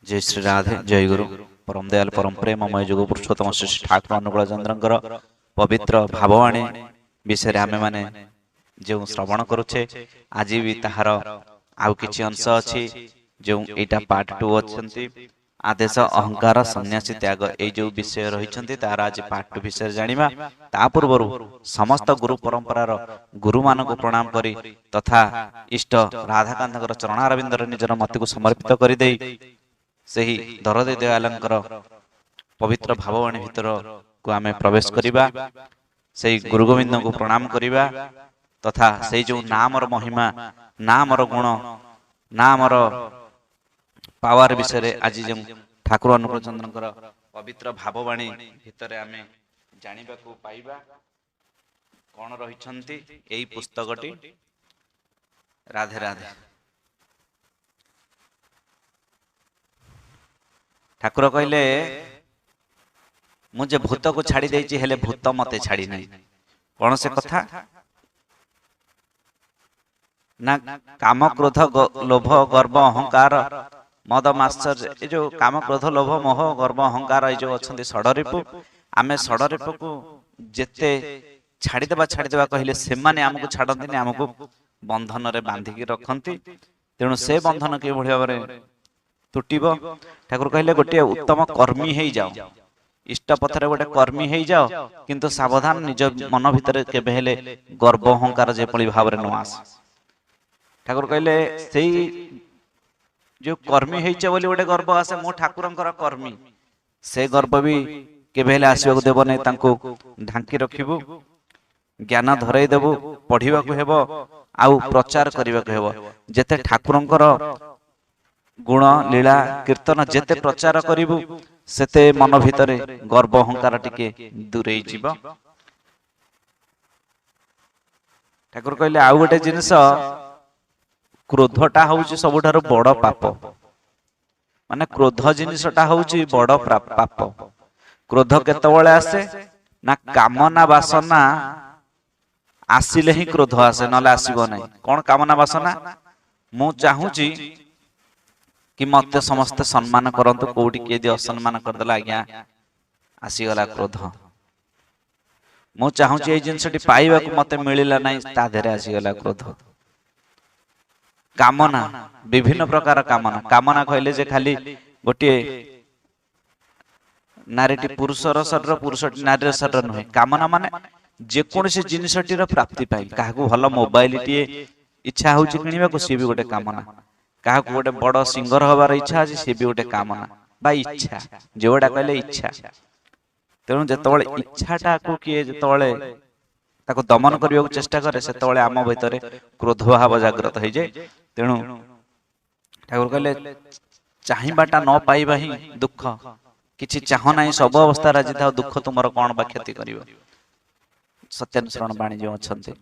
जय श्री राधे जय गुरु परम दयाल परम प्रेममय जुग पुरुषोत्तम श्री ठाकुर अनुकूल चंद्रंकर पवित्र भाववाणी विषय आमे माने जो श्रवण करुचे आज भी ताहार आउ किछि अंश अछि जो एटा पार्ट 2 अछंती आदेश अहंकार सन्यासी त्याग ए जो विषय रहिछंती तार आज पार्ट 2 विषय जानिबा ता पूर्वरु समस्त गुरु परंपरार गुरु मानको प्रणाम करी तथा इष्ट राधाकांतकर चरणारविंदर निजर मति को समर्पित करि देई सही दरदे दयालंकर पवित्र भाववाणी भितर को आमे प्रवेश करिबा सही गुरु गोविंद को प्रणाम करिबा तथा सही जो नामर महिमा नामर गुण नामर पावर विषय आज जो ठाकुर अनुकूल चंद्रंकर पवित्र भाववाणी भितर आमे जानिबा को पाइबा कोन रहिछंती एई पुस्तकटी राधे राधे ठाकुर कहले मुझे भूत को छाड़ी देछि हेले भूत मते छाड़ी नहीं कौन से कथा ना काम क्रोध लोभ गर्व अहंकार मद माश्चर्य ए जो काम क्रोध लोभ मोह गर्व अहंकार ए जो अछंती षडरिपु आमे षडरिपु को जेते छाड़ी देबा कहले से माने हमकु छाडंती हमकु बंधन रे बांधी के रखंती तेणु से बंधन के भलिया बारे तुटिब ठाकुर कहले गोटे उत्तम कर्मी हेई जाओ इष्ट पथरे गोटे कर्मी हेई जाओ किंतु सावधान निज मन भितर केबे हेले गर्व अहंकार जे पळी भावरे न आस ठाकुर कहले सेई जो कर्मी हेइचे बोली गोटे गर्व आसे मो ठाकुरंकर कर्मी से गर्व भी केबे हेले आसीबा को देबो नै तांको ढांकी रखिबु ज्ञान धरई देबु पढिबा को हेबो आउ प्रचार करिबा को हेबो जेते ठाकुरंकर गुण लीला कीर्तन जेते प्रचार करिबु सेते मन भितरे गर्व अहंकार टिके दूरे जीव ठाकुर कहले आउ गोटे जिनिस क्रोधटा होउची सबुठारो बड़ पाप माने क्रोध जिनिसटा होउची बड़ पाप क्रोध केतबेले आसे ना कामना वासना आसिले ही क्रोध आसे नले आसीबो नै कोन कामना वासना मु चाहूची कि मत समस्त सम्मान करंतु कोडी के दि असम्मान करदला आज्ञा आसी गला क्रोध मु चाहूची ए जिंसटी पाइबा को मते मिलिला नै ता धरे आसी गला क्रोध कामना विभिन्न प्रकार कामना कामना कहले जे खाली गोटे नारीटी पुरुषर शरीर पुरुषटी नारीर शरीर नहे कामना माने जे कोनसे जिनिसटीर प्राप्ति पाई काहाकू भलो मोबाइल टिए इच्छा होची किनिबा को सी भी गोटे कामना काहाकू गोटे बड़ सिंगर हबार इच्छा अछि सी भी गोटे कामना बा इच्छा जेवडा कहले इच्छा तेणु जेतबळे इच्छाटा को किए जेतबळे ताको दमन करियो चेष्टा करे सेतबळे आम भितरे क्रोध भाव जागृत होई जाय तेणु ठाकुर कहले चाहिबाटा न पाइबा ही दुख किछि चाह नाही सब अवस्था राजी था दुख तुमर कोन बा क्षति करिवो सत्यानुसरण बाणी जो अछंती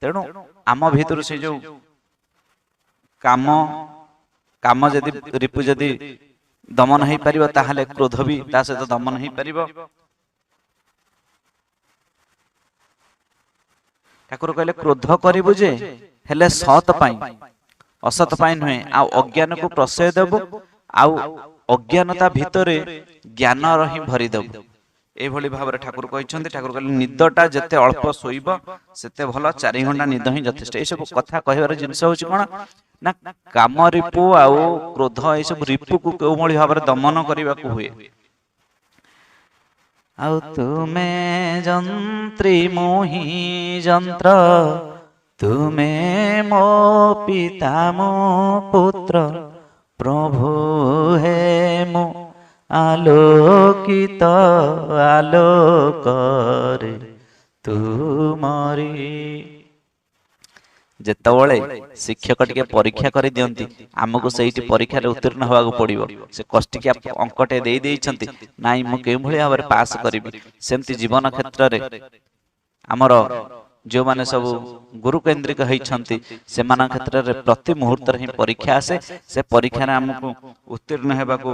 तेणु आम भितर से जो काम काम जदि रिपु जदि दमन होई परिबो ताहाले क्रोध भी ता से दमन होई परिबो ठाकुर कहले क्रोध करिबु जे हेले सत पाई असत पाई नहे आ अज्ञान को प्रशय देबो आ अज्ञानता भितरे ज्ञान रही भरी देबो ए भली भाबरे ठाकुर कहिसंती ठाकुर कहले निदटा जते अल्प सोइबो सेते भलो 4 घंटा निद ही यथेष्ट ए सब कथा कहिबार जिंस होची कोन ना काम रिपु आ क्रोध ए सब रिपु को केउ भली भाबरे दमन करिबा को हुए आउ तुमे जंत्री मोहि जंत्र तुमे मो पिता मो पुत्र प्रभु हे मो आलोकित आलोकरे तुमरी जेतबळे शिक्षक टिके परीक्षा करि दियंती हमको सेठी परीक्षा रे उत्तीर्ण होवा को पड़िबो से कष्टिक अंकटे देई देइछंती नाइ मु के भली भाबरे पास करिबि सेमति जीवन क्षेत्र रे हमर जो माने सब गुरु केंद्रिक होइछंती से मान क्षेत्र रे प्रति मुहूर्त रे परीक्षा आसे से परीक्षा रे हमको उत्तीर्ण हेबा को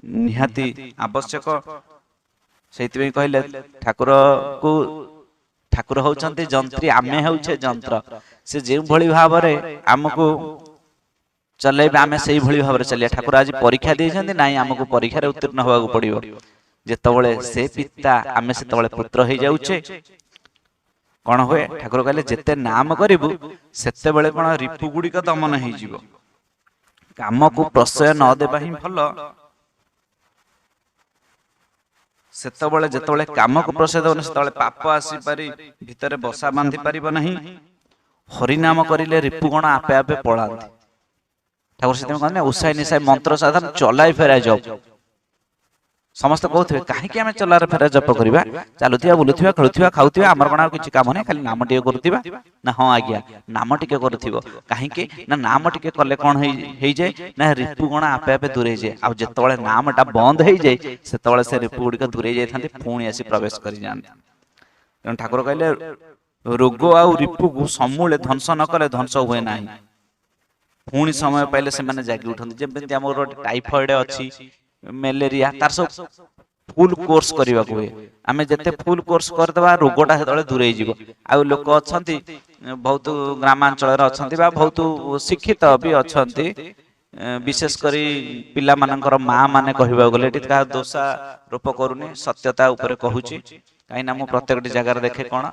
निहाती आवश्यक सेति कहले ठाकुर को ठाकुर होउछंती जंत्री आमे होउछे जंत्र से जे भली भाबरे हमको ଚଲେଇବା ଆମେ ସେଇଭଳି ଭାବରେ ଚାଲିବା। ଠାକୁର ଆଜି ପରୀକ୍ଷା ଦେଇଛନ୍ତି, ନାଇଁ ଆମକୁ ପରୀକ୍ଷାରେ ଉତ୍ତୀର୍ଣ୍ଣ ହେବାକୁ ପଡିବ। ଯେତେବେଳେ ସେ ପିତା ଆମେ ସେତେବେଳେ ପୁତ୍ର ହେଇଯାଉଛେ, କଣ ହୁଏ? ଠାକୁର କହିଲେ ଯେତେ ନାମ କରିବୁ ସେତେବେଳେ କଣ ରିପୁ ଗୁଡିକ ଦମନ ହେଇଯିବ। କାମକୁ ପ୍ରଶ୍ରୟ ନ ଦେବା ହିଁ ଭଲ। ସେତେବେଳେ ଯେତେବେଳେ କାମକୁ ପ୍ରଶ୍ରୟ ଦେବନି, ସେତେବେଳେ ପାପ ଆସିପାରି ଭିତରେ ବସା ବାନ୍ଧି ପାରିବ ନାହିଁ। ହରିନାମ କରିଲେ ରିପୁ ଗଣ ଆପେ ଆପେ ପଳାନ୍ତି। ଠାକୁର ସେଥିପାଇଁ କହନ୍ତି ଉଷାଇ ନିଶାଇ ମନ୍ତ୍ର ସାଧନ ଚଲାଇ ଫେରାଇ ଜପ। ସମସ୍ତେ କହୁଥିବେ କାହିଁକି ଆମେ ଚଲାରେ ଫେରା ଜପ କରିବା, ଚାଲୁଥିବା ବୁଲୁଥିବା ଖେଳୁଥିବା ଖାଉଥିବା, ଆମର କଣ ଆଉ କିଛି କାମ ନାହିଁ, ଖାଲି ନାମ ଟିକେ କରୁଥିବା? ନା ହଁ ଆଜ୍ଞା, ନାମ ଟିକେ କରୁଥିବ। କାହିଁକି ନା ନାମ ଟିକେ କଲେ କଣ ହେଇଯାଏ ନା ରିପୁ ଗଣ ଆପେ ଆପେ ଦୂରେଇ ଯାଏ। ଆଉ ଯେତେବେଳେ ନାମଟା ବନ୍ଦ ହେଇଯାଏ, ସେତେବେଳେ ସେ ରିପୁ ଗୁଡିକ ଦୂରେଇ ଯାଇଥାନ୍ତି, ପୁଣି ଆସି ପ୍ରବେଶ କରିଯାଆନ୍ତି। ତେଣୁ ଠାକୁର କହିଲେ ରୋଗ ଆଉ ରିପୁକୁ ସମୂଳେ ଧ୍ୱଂସ ନ କଲେ ଧ୍ୱଂସ ହୁଏ ନାହିଁ। ପୁଣି ସମୟ ପାଇଲେ ସେମାନେ ଜାଗି ଉଠନ୍ତି। ଯେମିତି ଆମର ଗୋଟେ ଟାଇଫଏଡ ଅଛି, ମ୍ୟାଲେରିଆ, ତାର ସବୁ ଫୁଲ କୋର୍ସ କରିବାକୁ ହୁଏ। ଆମେ ଯେତେ ଫୁଲ କୋର୍ସ କରିଦେବା ରୋଗଟା ସେତେବେଳେ ଦୂରେଇ ଯିବ। ଆଉ ଲୋକ ଅଛନ୍ତି ବହୁତ ଗ୍ରାମାଞ୍ଚଳରେ ଅଛନ୍ତି ବା ବହୁତ ଶିକ୍ଷିତ ବି ଅଛନ୍ତି, ବିଶେଷ କରି ପିଲାମାନଙ୍କର ମା ମାନେ କହିବାକୁ ଗଲେ, ଏଠି କାହା ଦୋଷାରୋପ କରୁନି, ସତ୍ୟତା ଉପରେ କହୁଛି। କାହିଁକି ନା ମୁଁ ପ୍ରତ୍ୟେକଟି ଜାଗାରେ ଦେଖେ କଣ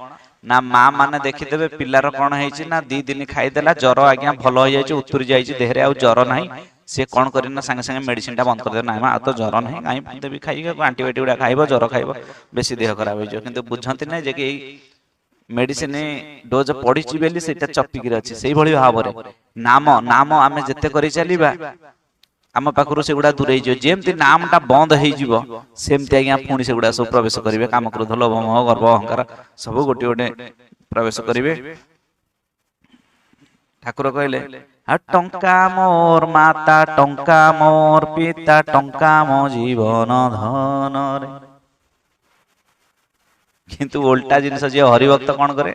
ନା ମା ମାନେ ଦେଖିଦେବେ ପିଲାର କଣ ହେଇଛି ନା 2 ଦିନ ଖାଇଦେଲା, ଜର ଆଜ୍ଞା ଭଲ ହେଇଯାଇଛି, ଉତୁରି ଯାଇଛି ଦେହରେ, ଆଉ ଜର ନାହିଁ। ସିଏ କଣ କରିବ ନା ସାଙ୍ଗେ ସାଙ୍ଗେ ମେଡିସିନ ଟା ବନ୍ଦ କରିଦେବ। ନାଇଁ ଆଉ ତ ଜର ନାହିଁ, କାହିଁ ଦେବି ଖାଇକି, ଆଣ୍ଟିବାୟୋଟିକ ଗୁଡା ଖାଇବ, ଜର ଖାଇବ, ବେଶୀ ଦେହ ଖରାପ ହେଇଯିବ। କିନ୍ତୁ ବୁଝନ୍ତି ନାହିଁ ଯେ କି ଏଇ ମେଡିସିନ ଡୋଜ ପଡିଛି ବୋଲି ସେଇଟା ଚପିକିରି ଅଛି। ସେଇଭଳି ଭାବରେ ନାମ ଆମେ ଯେତେ କରି ଚାଲିବା ଆମ ପାଖରୁ ସେଗୁଡା ଦୂରେଇ ଯିବ। ଯେମିତି ନାମ ଟା ବନ୍ଦ ହେଇଯିବ, ସେମିତି ଆଜ୍ଞା ପୁଣି ସେଗୁଡା ସବୁ ପ୍ରବେଶ କରିବେ। କାମ, କ୍ରୋଧ, ଲୋଭ, ମୋହ, ଗର୍ବ, ଅହଙ୍କାର ସବୁ ଗୋଟିଏ ଗୋଟେ ପ୍ରବେଶ କରିବେ। ଠାକୁର କହିଲେ ଟଙ୍କା ମୋର ମାତା, ଟଙ୍କା ମୋର ପିତା, ଟଙ୍କା ମୋ ଜୀବନ ଧନରେ। କିନ୍ତୁ ଓଲଟା ଜିନିଷ, ଯିଏ ହରିଭକ୍ତ କଣ କରେ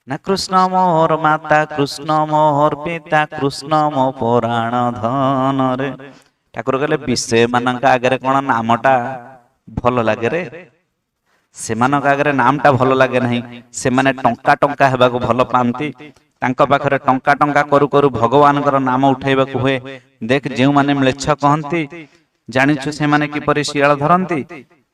ନା କୃଷ୍ଣ ମୋର ମାତା, କୃଷ୍ଣ ମୋର ପିତା, କୃଷ୍ଣ ମୋ ପୁରାଣ ଧନରେ। ଠାକୁର କହିଲେ ସେମାନଙ୍କ ଆଗରେ କଣ ନାମଟା ଭଲ ଲାଗେରେ? ସେମାନଙ୍କ ଆଗରେ ନାମଟା ଭଲ ଲାଗେ ନାହିଁ। ସେମାନେ ଟଙ୍କା ଟଙ୍କା ହେବାକୁ ଭଲ ପାଆନ୍ତି। ତାଙ୍କ ପାଖରେ ଟଙ୍କା ଟଙ୍କା କରୁ କରୁ ଭଗବାନଙ୍କର ନାମ ଉଠେଇବାକୁ ହୁଏ। ଦେଖ, ଯେଉଁମାନେ ମ୍ଲେଚ୍ଛ କହନ୍ତି, ଜାଣିଛୁ ସେମାନେ କିପରି ଶିଆଳ ଧରନ୍ତି?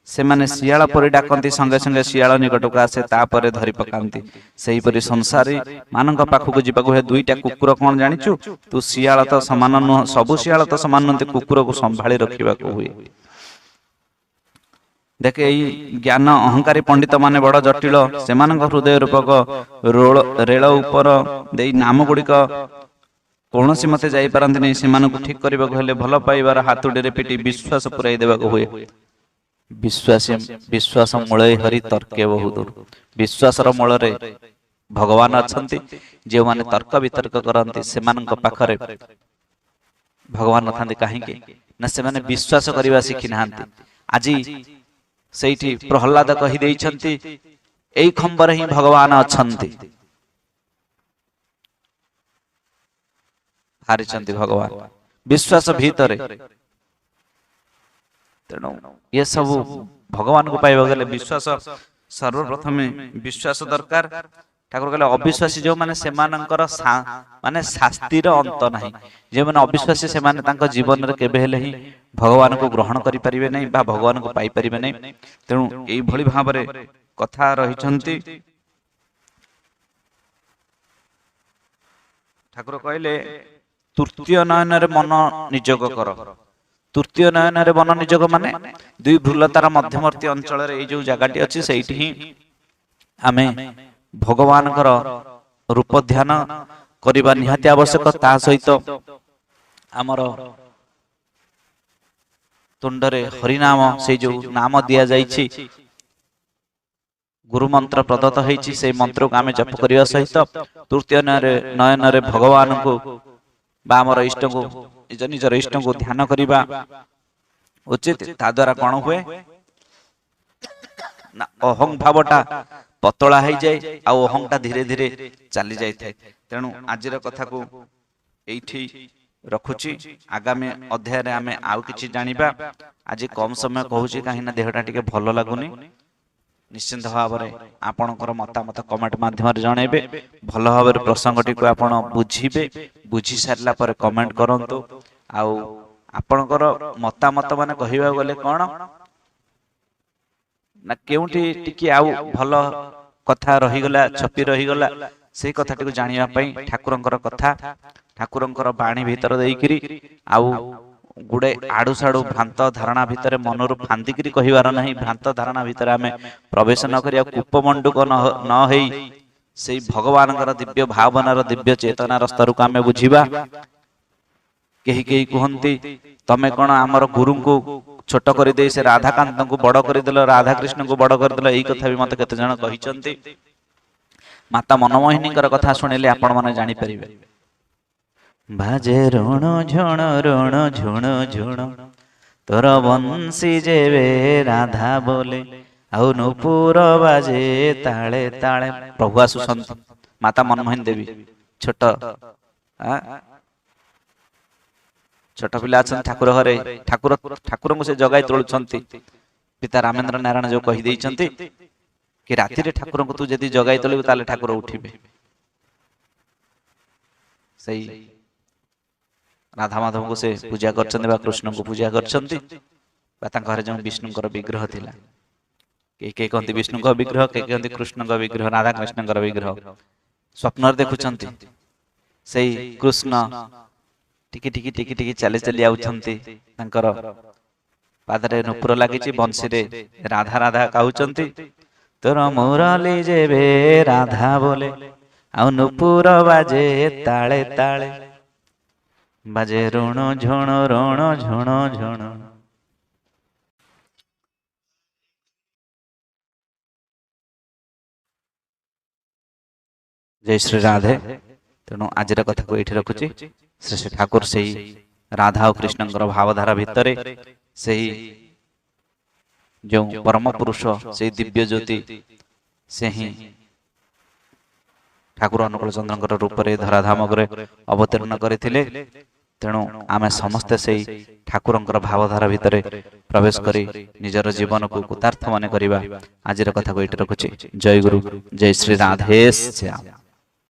ସେମାନେ ଶିଆଳ ପରି ଡାକନ୍ତି, ସଙ୍ଗେ ସଙ୍ଗେ ଶିଆଳ ନିକଟକୁ ଆସେ, ତାପରେ ଧରି ପକାନ୍ତି। ସେହିପରି ସଂସାରୀ ମାନଙ୍କ ପାଖକୁ ଯିବାକୁ ହୁଏ। 2ଟା କୁକୁର କଣ ଜାଣିଛୁ? ତୁ ଶିଆଳ ତ ସମାନ ନୁହଁ, ସବୁ ଶିଆଳ ତ ସମାନ ନୁହନ୍ତି, କୁକୁରକୁ ସମ୍ଭାଳି ରଖିବାକୁ ହୁଏ। ଦେଖେ, ଏଇ ଜ୍ଞାନ ଅହଙ୍କାରୀ ପଣ୍ଡିତ ମାନେ ବଡ ଜଟିଳ। ସେମାନଙ୍କ ହୃଦୟ ରୂପକ ରେଳ ଉପର ଦେଇ ନାମ ଗୁଡିକ କୌଣସି ମତେ ଯାଇପାରନ୍ତି ନାହିଁ। ସେମାନଙ୍କୁ ଠିକ କରିବାକୁ ହେଲେ ଭଲ ପାଇବାର ହାତୁଡିରେ ପିଟି ବିଶ୍ୱାସ ପୁରାଇ ଦେବାକୁ ହୁଏ। ବିଶ୍ୱାସ ମୂଳେ ହରି ତର୍କେ ବହୁ ଦୂର। ବିଶ୍ୱାସର ମୂଳରେ ଭଗବାନ ଅଛନ୍ତି। ଯେଉଁମାନେ ତର୍କ ବିତର୍କ କରନ୍ତି, ସେମାନଙ୍କ ପାଖରେ ଭଗବାନ ନଥାନ୍ତି। କାହିଁକି ନା ସେମାନେ ବିଶ୍ୱାସ କରିବା ଶିଖି ନାହାନ୍ତି। ଆଜି ସେଇଠି ପ୍ରହ୍ଲାଦ କହିଦେଇଛନ୍ତି, ଏଇ ଖମ୍ବରେ ହିଁ ଭଗବାନ ଅଛନ୍ତି। ହାରିଛନ୍ତି ଭଗବାନ ବିଶ୍ୱାସ ଭିତରେ। ତେଣୁ ଏସବୁ ଭଗବାନଙ୍କୁ ପାଇବାକୁ ଗଲେ ବିଶ୍ୱାସ, ସର୍ବପ୍ରଥମେ ବିଶ୍ୱାସ ଦରକାର। ଠାକୁର କହିଲେ ଅବିଶ୍ୱାସୀ ଯେଉଁମାନେ, ସେମାନଙ୍କର ମାନେ ଶାସ୍ତିର ଅନ୍ତ ନାହିଁ। ଯେଉଁମାନେ ଅବିଶ୍ୱାସୀ, ସେମାନେ ତାଙ୍କ ଜୀବନରେ କେବେ ହେଲେ ହିଁ ଭଗବାନଙ୍କୁ ଗ୍ରହଣ କରିପାରିବେ ନାହିଁ ବା ଭଗବାନଙ୍କୁ ପାଇପାରିବେ ନାହିଁ। ତେଣୁ ଏଇଭଳି ଭାବରେ କଥା ରହିଛନ୍ତି। ଠାକୁର କହିଲେ ତୃତୀୟ ନୟନରେ ମନ ନିଯୋଗ କର। ତୃତୀୟ ନୟନରେ ମନ ନିଯୋଗ ମାନେ 2 ଭ୍ରୁଲତାର ମଧ୍ୟବର୍ତ୍ତୀ ଅଞ୍ଚଳରେ ଏଇ ଯୋଉ ଜାଗାଟି ଅଛି, ସେଇଠି ହିଁ ଆମେ ଭଗବାନଙ୍କର ରୂପ ଧ୍ୟାନ କରିବା ନିହାତି ଆବଶ୍ୟକ। ତା ସହିତ ଆମର ତୁଣ୍ଡରେ ହରିନାମ, ସେଇ ଯୋଉ ନାମ ଦିଆଯାଇଛି, ଗୁରୁ ମନ୍ତ୍ର ପ୍ରଦତ୍ତ ହେଇଛି, ସେଇ ମନ୍ତ୍ରକୁ ଆମେ ଜପ କରିବା ସହିତ ତୃତୀୟ ନୟନରେ ଭଗବାନଙ୍କୁ ବା ଆମର ଇଷ୍ଟଙ୍କୁ, ନିଜ ନିଜର ଇଷ୍ଟଙ୍କୁ ଧ୍ୟାନ କରିବା ଉଚିତ। ତା ଦ୍ୱାରା କଣ ହୁଏ ନା ଅହଂ ଭାବଟା ପତଳା ହେଇଯାଏ, ଆଉ ଅହଂଟା ଧୀରେ ଧୀରେ ଚାଲି ଯାଇଥାଏ। ତେଣୁ ଆଜିର କଥାକୁ ଏଇଠି ରଖୁଛି। ଆଗାମୀ ଅଧ୍ୟାୟରେ ଆମେ ଆଉ କିଛି ଜାଣିବା। ଆଜି କମ ସମୟ କହୁଛି, କାହିଁକି ନା ଦେହଟା ଟିକେ ଭଲ ଲାଗୁନି। निश्चिंत भाव में आपणकर मतामत कमेंट माध्यम जनइबे भल भाव प्रसंगटी को आपण बुझीबे बुझी सारला पर कमेंट करंतु आउ आपणकर मतामत माने कहिबा गले कोन ना केउठी टिकी आउ भल कथा रही गला छपी रही गला से कथाटी को जानिबा पई ठाकुरंकर कथा ठाकुरंकर बाणी भीतर देइकरी आउ गुडे आडू साडू भ्रांत धारणा भितर मनरु फांदिकरी कहिवार नहीं भ्रांत धारणा भितर आमे प्रवेश न करिया कूपमंडूक न हेई सेई भगवानकर दिव्य भावनार दिव्य चेतनार स्तर को आमे बुझिबा केही केही कहंती तमे कोन हमर गुरु को छोट कर दे से राधाकांत को बड़ कर देलो राधा कृष्ण को बड़ कर देलो एई कथा भी मते केते जण कहिचंती माता मनमोहिनीकर कथा सुनिले आपण माने जानि परिबे बाजे ऋण झुण झुण तोर बंसी जेबे राधा बोले आउ नुपुर बाजे ताले ताले प्रभु आसुसंत माता मनमोहन देवी छोट छोट पिला अछन ठाकुर घरे ठाकुर ठाकुर को से जगाई तोलुछंती पिता रामेंद्र नारायण जो कहि देइछंती कि राति रे ठाकुर को तू जदी जगाई तोलिबे ताले ठाकुर उठिबे सही राधा माधव को से पूजा करछन्ते बा कृष्ण को पूजा करछन्ते बा तांका घरे जो विष्णुकर विग्रह थिला के कहंती विष्णु का विग्रह के कहंती कृष्ण का विग्रह राधा कृष्ण का विग्रह स्वप्न देखुछन्ती सही कृष्ण टिकी टिकी टिकी टिकी चली चली आउछन्ती तांकर पादरे नुपुर लागिछि बंसी रे राधा राधा कहउछन्ती तोर मुरली जेबे राधा बोले आ नुपुर बाजे ताले ताले बाजे ऋण झुण झुण जय श्री राधे तेणु आज कथा को ये रखुची श्री श्री ठाकुर से राधा और कृष्ण भावधारा भितर से जो परम पुरुष से दिव्य ज्योति से ही ठाकुर अनुकूल चंद्र रूप से धराधाम अवतीर्ण करते तेणु आमे समस्ते से ठाकुर भावधारा भितर प्रवेश करी निजर जीवन को कृतार्थ मन करवा आज कथा को ये रखुची जय गुरु जय श्री राधेश।